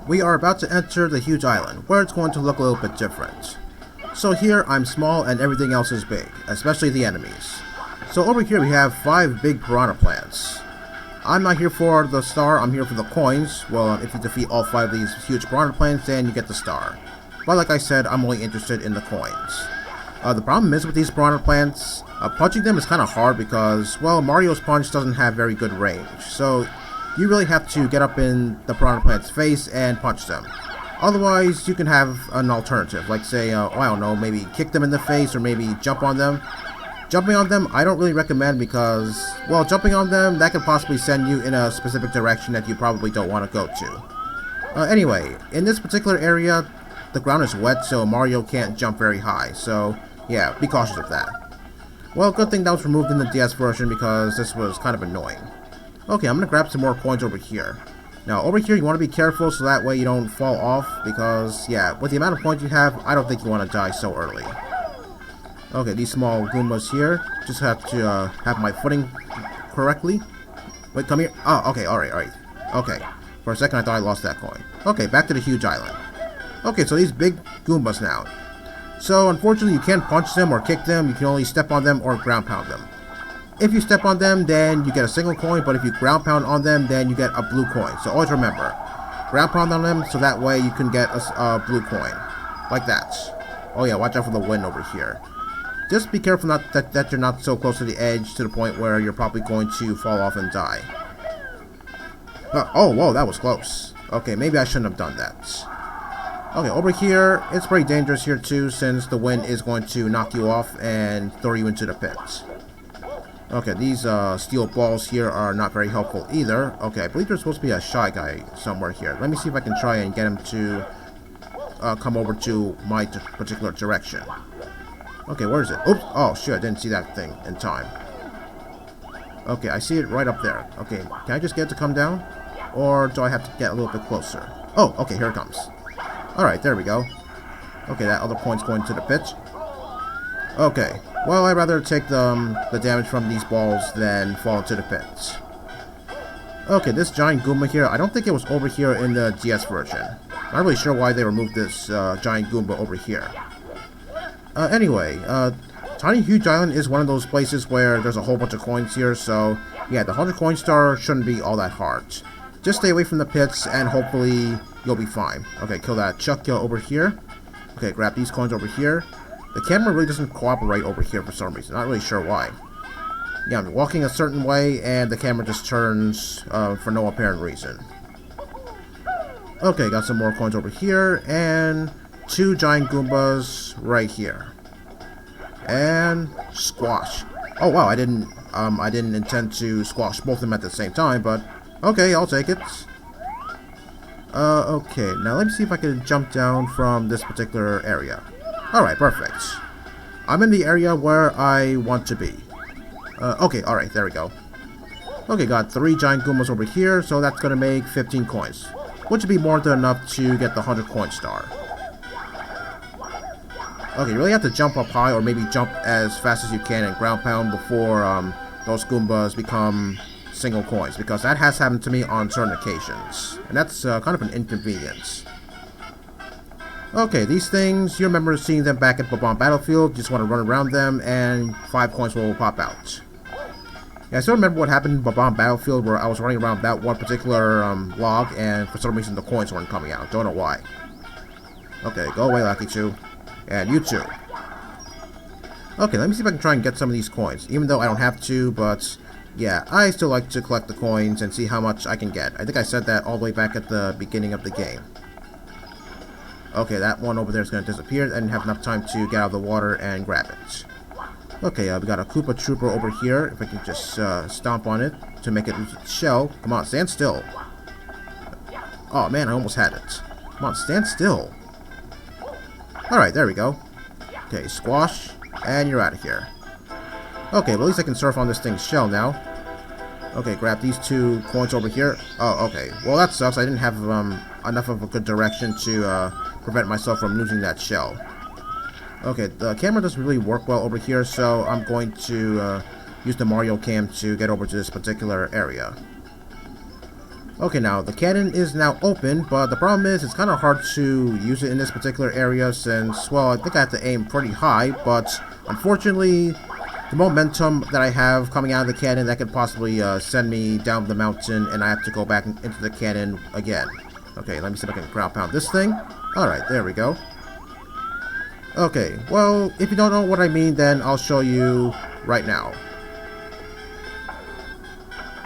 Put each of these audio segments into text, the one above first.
We are about to enter the huge island, where it's going to look a little bit different. So here, I'm small and everything else is big, especially the enemies. So over here we have 5 big piranha plants. I'm not here for the star, I'm here for the coins. Well, if you defeat all 5 of these huge piranha plants, then you get the star. But like I said, I'm only interested in the coins. The problem is with these piranha plants, punching them is kind of hard because, well, Mario's punch doesn't have very good range. So you really have to get up in the piranha plant's face and punch them. Otherwise, you can have an alternative, like say, I don't know, maybe kick them in the face or maybe jump on them. Jumping on them, I don't really recommend because, well, jumping on them, that could possibly send you in a specific direction that you probably don't want to go to. Anyway, in this particular area, the ground is wet, so Mario can't jump very high, so yeah, be cautious of that. Well, good thing that was removed in the DS version because this was kind of annoying. Okay, I'm gonna grab some more coins over here. Now, over here you want to be careful so that way you don't fall off because, yeah, with the amount of points you have, I don't think you want to die so early. Okay, these small Goombas here, just have to have my footing correctly. Wait, come here. Oh, okay, alright. Okay, for a second I thought I lost that coin. Okay, back to the huge island. Okay, so these big Goombas now. So, unfortunately, you can't punch them or kick them, you can only step on them or ground pound them. If you step on them, then you get a single coin, but if you ground pound on them, then you get a blue coin. So always remember, ground pound on them, so that way you can get a blue coin. Like that. Oh yeah, watch out for the wind over here. Just be careful that you're not so close to the edge to the point where you're probably going to fall off and die. Oh, whoa, that was close. Okay, maybe I shouldn't have done that. Okay, over here, it's pretty dangerous here too, since the wind is going to knock you off and throw you into the pit. Okay, these steel balls here are not very helpful either. Okay, I believe there's supposed to be a shy guy somewhere here. Let me see if I can try and get him to come over to my particular direction. Okay, where is it? Oops! Oh, shit, I didn't see that thing in time. Okay, I see it right up there. Okay, can I just get it to come down? Or do I have to get a little bit closer? Oh, okay, here it comes. Alright, there we go. Okay, that other point's going to the pit. Okay, well, I'd rather take the damage from these balls than fall into the pits. Okay, this giant Goomba here, I don't think it was over here in the DS version. Not really sure why they removed this giant Goomba over here. Anyway, Tiny Huge Island is one of those places where there's a whole bunch of coins here, so yeah, the 100 coin star shouldn't be all that hard. Just stay away from the pits and hopefully you'll be fine. Okay, kill that Chuckya over here. Okay, grab these coins over here. The camera really doesn't cooperate over here for some reason. Not really sure why. Yeah, I'm walking a certain way and the camera just turns for no apparent reason. Okay, got some more coins over here and 2 giant Goombas right here. And squash. Oh wow, I didn't intend to squash both of them at the same time, but okay, I'll take it. Okay, now let me see if I can jump down from this particular area. Alright, perfect. I'm in the area where I want to be. Okay, alright, there we go. Okay, got 3 giant Goombas over here, so that's gonna make 15 coins. Which would be more than enough to get the 100 coin star. Okay, you really have to jump up high or maybe jump as fast as you can and ground pound before those Goombas become single coins, because that has happened to me on certain occasions, and that's kind of an inconvenience. Okay, these things, you remember seeing them back at Bob-omb Battlefield. You just want to run around them and 5 coins will pop out. Yeah, I still remember what happened in Bob-omb Battlefield where I was running around that one particular log and for some reason the coins weren't coming out. Don't know why. Okay, go away, Lucky Chew. And you too. Okay, let me see if I can try and get some of these coins, even though I don't have to, but yeah, I still like to collect the coins and see how much I can get. I think I said that all the way back at the beginning of the game. Okay, that one over there is going to disappear. I didn't have enough time to get out of the water and grab it. Okay, we got a Koopa Trooper over here. If I can just stomp on it to make it lose its shell. Come on, stand still. Oh man, I almost had it. Come on, stand still. Alright, there we go. Okay, squash, and you're out of here. Okay, well at least I can surf on this thing's shell now. Okay, grab these 2 coins over here. Oh, okay. Well, that sucks. I didn't have enough of a good direction to prevent myself from losing that shell. Okay, the camera doesn't really work well over here, so I'm going to use the Mario cam to get over to this particular area. Okay, now the cannon is now open, but the problem is it's kind of hard to use it in this particular area since, well, I think I have to aim pretty high, but unfortunately, the momentum that I have coming out of the cannon, that could possibly send me down the mountain, and I have to go back into the cannon again. Okay, let me see if I can ground pound this thing. Alright, there we go. Okay, well, if you don't know what I mean, then I'll show you right now.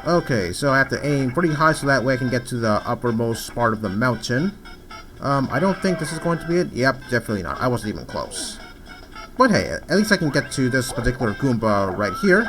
Okay, so I have to aim pretty high so that way I can get to the uppermost part of the mountain. I don't think this is going to be it. Yep, definitely not. I wasn't even close. But hey, at least I can get to this particular Goomba right here.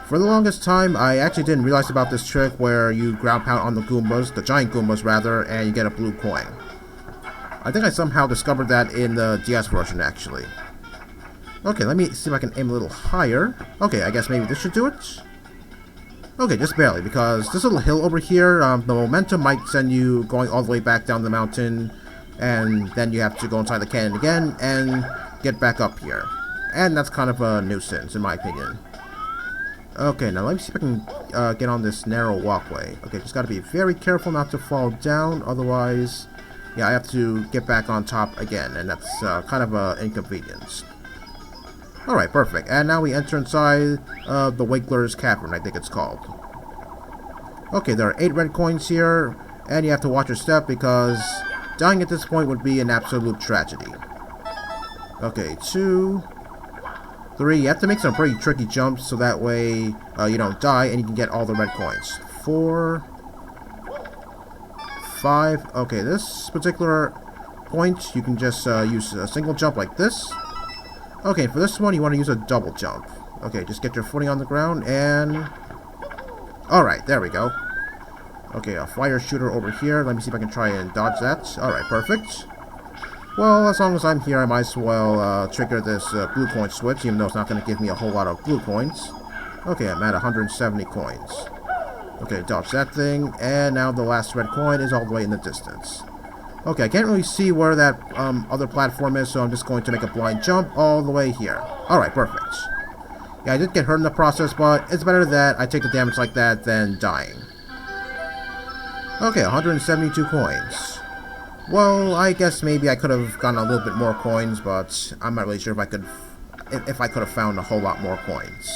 For the longest time, I actually didn't realize about this trick where you ground pound on the Goombas, the giant Goombas rather, and you get a blue coin. I think I somehow discovered that in the DS version, actually. Okay, let me see if I can aim a little higher. Okay, I guess maybe this should do it. Okay, just barely, because this little hill over here, the momentum might send you going all the way back down the mountain, and then you have to go inside the cannon again, and get back up here. And that's kind of a nuisance, in my opinion. Okay, now let me see if I can get on this narrow walkway. Okay, just gotta be very careful not to fall down, otherwise, yeah, I have to get back on top again, and that's kind of an inconvenience. Alright, perfect. And now we enter inside the Wakelers Cavern, I think it's called. Okay, there are 8 red coins here, and you have to watch your step because dying at this point would be an absolute tragedy. Okay, 2, 3. You have to make some pretty tricky jumps so that way you don't die and you can get all the red coins. 4, 5. Okay, this particular point, you can just use a single jump like this. Okay, for this one, you want to use a double jump. Okay, just get your footing on the ground, and... Alright, there we go. Okay, a fire shooter over here. Let me see if I can try and dodge that. Alright, perfect. Well, as long as I'm here, I might as well trigger this blue coin switch, even though it's not going to give me a whole lot of blue coins. Okay, I'm at 170 coins. Okay, dodge that thing, and now the last red coin is all the way in the distance. Okay, I can't really see where that other platform is, so I'm just going to make a blind jump all the way here. Alright, perfect. Yeah, I did get hurt in the process, but it's better that I take the damage like that than dying. Okay, 172 coins. Well, I guess maybe I could have gotten a little bit more coins, but I'm not really sure if I could have found a whole lot more coins.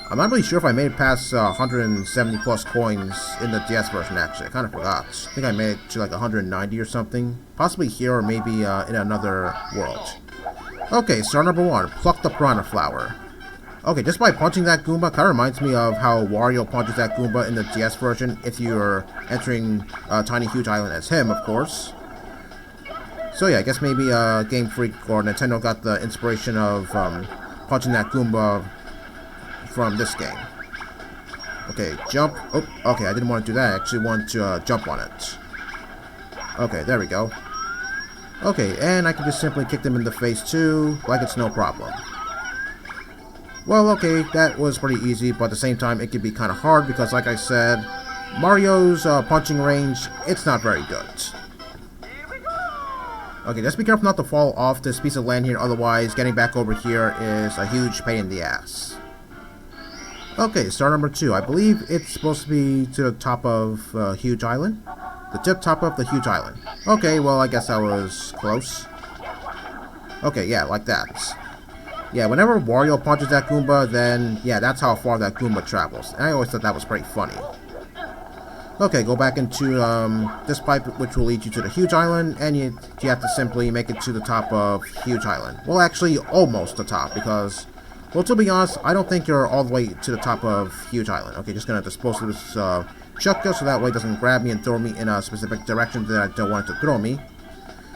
I'm not really sure if I made it past 170 plus coins in the DS version, actually. I kind of forgot. I think I made it to like 190 or something. Possibly here or maybe in another world. Okay, star number 1. Pluck the Piranha Flower. Okay, just by punching that Goomba, kind of reminds me of how Wario punches that Goomba in the DS version, if you're entering Tiny Huge Island as him, of course. So yeah, I guess maybe Game Freak or Nintendo got the inspiration of punching that Goomba from this game. Okay, jump. Oh, okay, I didn't want to do that. I actually wanted to jump on it. Okay, there we go. Okay, and I can just simply kick them in the face too, like it's no problem. Well, okay, that was pretty easy, but at the same time, it could be kind of hard because, like I said, Mario's punching range, it's not very good. Okay, just be careful not to fall off this piece of land here, otherwise getting back over here is a huge pain in the ass. Okay, star number 2. I believe it's supposed to be to the top of Huge Island. The tip top of the Huge Island. Okay, well, I guess I was close. Okay, yeah, like that. Yeah, whenever Wario punches that Goomba, then, yeah, that's how far that Goomba travels. And I always thought that was pretty funny. Okay, go back into this pipe, which will lead you to the Huge Island, and you have to simply make it to the top of Huge Island. Well, actually, almost the top, because... Well, to be honest, I don't think you're all the way to the top of Huge Island. Okay, just gonna dispose of this Chucka so that way it doesn't grab me and throw me in a specific direction that I don't want it to throw me.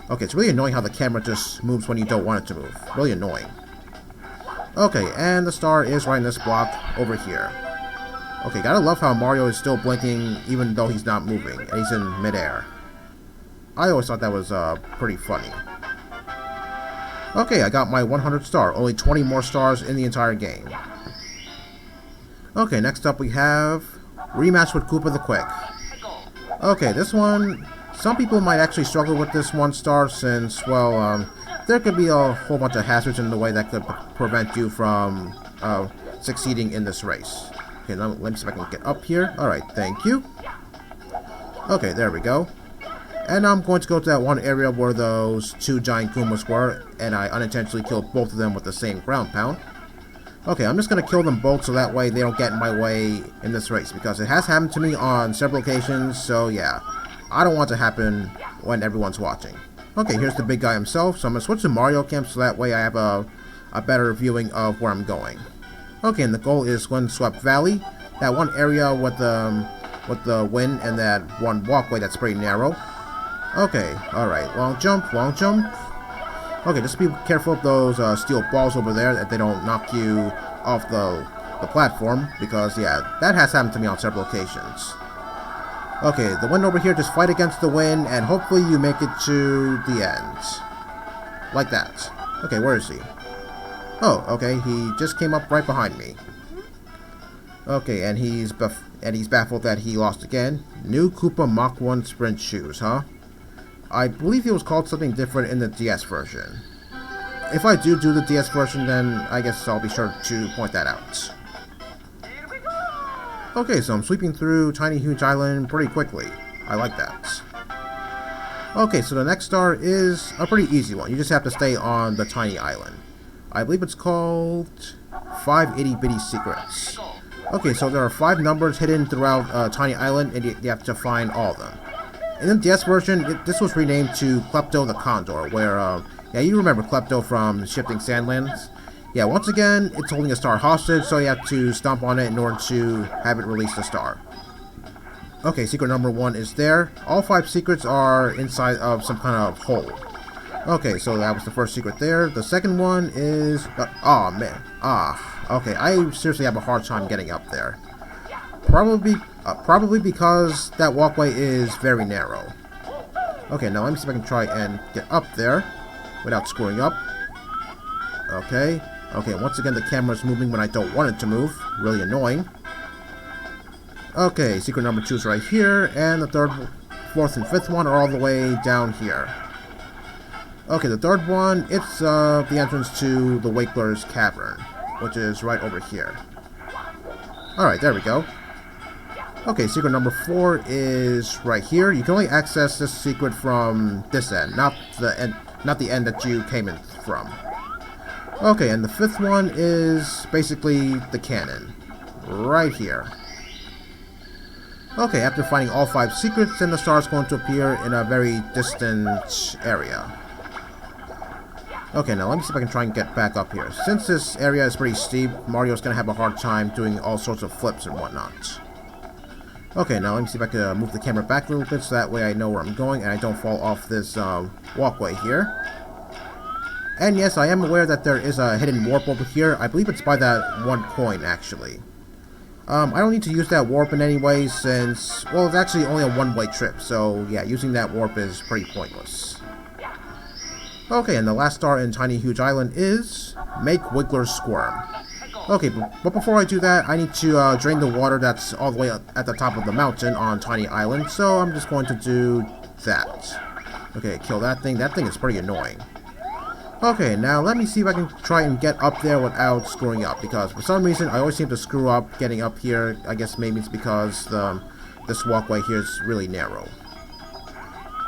Okay, it's really annoying how the camera just moves when you don't want it to move. Really annoying. Okay, and the star is right in this block over here. Okay, gotta love how Mario is still blinking even though he's not moving, and he's in midair. I always thought that was pretty funny. Okay, I got my 100th star. Only 20 more stars in the entire game. Okay, next up we have Rematch with Koopa the Quick. Okay, this one, some people might actually struggle with this 1 star since, well, there could be a whole bunch of hazards in the way that could prevent you from succeeding in this race. Okay, now let me see if I can get up here. Alright, thank you. Okay, there we go. And I'm going to go to that one area where those two giant Goombas were, and I unintentionally killed both of them with the same ground pound. Okay, I'm just going to kill them both so that way they don't get in my way in this race, because it has happened to me on several occasions, so yeah. I don't want it to happen when everyone's watching. Okay, here's the big guy himself, so I'm going to switch to Mario Camp so that way I have a better viewing of where I'm going. Okay, and the goal is Windswept Valley, that one area with the wind and that one walkway that's pretty narrow. Okay, alright, long jump, long jump. Okay, just be careful of those steel balls over there that they don't knock you off the platform, because yeah, that has happened to me on several occasions. Okay, the wind over here, just fight against the wind, and hopefully you make it to the end. Like that. Okay, where is he? Oh, okay, he just came up right behind me. Okay, and he's baffled that he lost again. New Koopa Mach 1 Sprint Shoes, huh? I believe it was called something different in the DS version. If I do the DS version, then I guess I'll be sure to point that out. Okay, so I'm sweeping through Tiny Huge Island pretty quickly. I like that. Okay, so the next star is a pretty easy one. You just have to stay on the tiny island. I believe it's called 5 Itty Bitty Secrets. Okay, so there are 5 numbers hidden throughout Tiny Island, and you have to find all of them. In the DS version, this was renamed to Klepto the Condor, where, yeah, you remember Klepto from Shifting Sandlands? Yeah, once again, it's holding a star hostage, so you have to stomp on it in order to have it release the star. Okay, secret number 1 is there. All 5 secrets are inside of some kind of hole. Okay, so that was the first secret there. The second one is... oh, man. Okay, I seriously have a hard time getting up there. Probably because that walkway is very narrow. Okay, now let me see if I can try and get up there without screwing up. Okay. Okay, once again the camera's moving when I don't want it to move. Really annoying. Okay, secret number 2 is right here, and the third, fourth, and fifth one are all the way down here. Okay, the third one, it's the entrance to the Wakelers Cavern, which is right over here. Alright, there we go. Okay, secret number 4 is right here. You can only access this secret from this end, not the end that you came in from. Okay, and the fifth one is basically the cannon. Right here. Okay, after finding all 5 secrets, then the star is going to appear in a very distant area. Okay, now let me see if I can try and get back up here. Since this area is pretty steep, Mario's going to have a hard time doing all sorts of flips and whatnot. Okay, now let me see if I can move the camera back a little bit so that way I know where I'm going and I don't fall off this walkway here. And yes, I am aware that there is a hidden warp over here. I believe it's by that 1 coin, actually. I don't need to use that warp in any way since, well, it's actually only a one-way trip, so yeah, using that warp is pretty pointless. Okay, and the last star in Tiny Huge Island is Make Wigglers Squirm. Okay, but before I do that, I need to drain the water that's all the way up at the top of the mountain on Tiny Island, so I'm just going to do that. Okay, kill that thing. That thing is pretty annoying. Okay, now let me see if I can try and get up there without screwing up, because for some reason I always seem to screw up getting up here. I guess maybe it's because this walkway here is really narrow.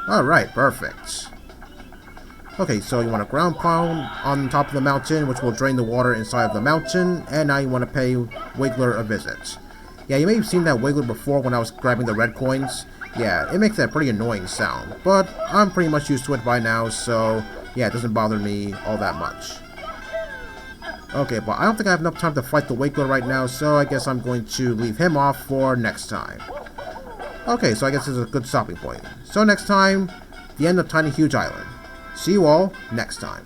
Alright, perfect. Okay, so you want a ground pound on top of the mountain, which will drain the water inside of the mountain, and now you want to pay Wiggler a visit. Yeah, you may have seen that Wiggler before when I was grabbing the red coins. Yeah, it makes that pretty annoying sound, but I'm pretty much used to it by now, so yeah, it doesn't bother me all that much. Okay, but I don't think I have enough time to fight the Wakeler right now, so I guess I'm going to leave him off for next time. Okay, so I guess this is a good stopping point. So next time, the end of Tiny Huge Island. See you all next time.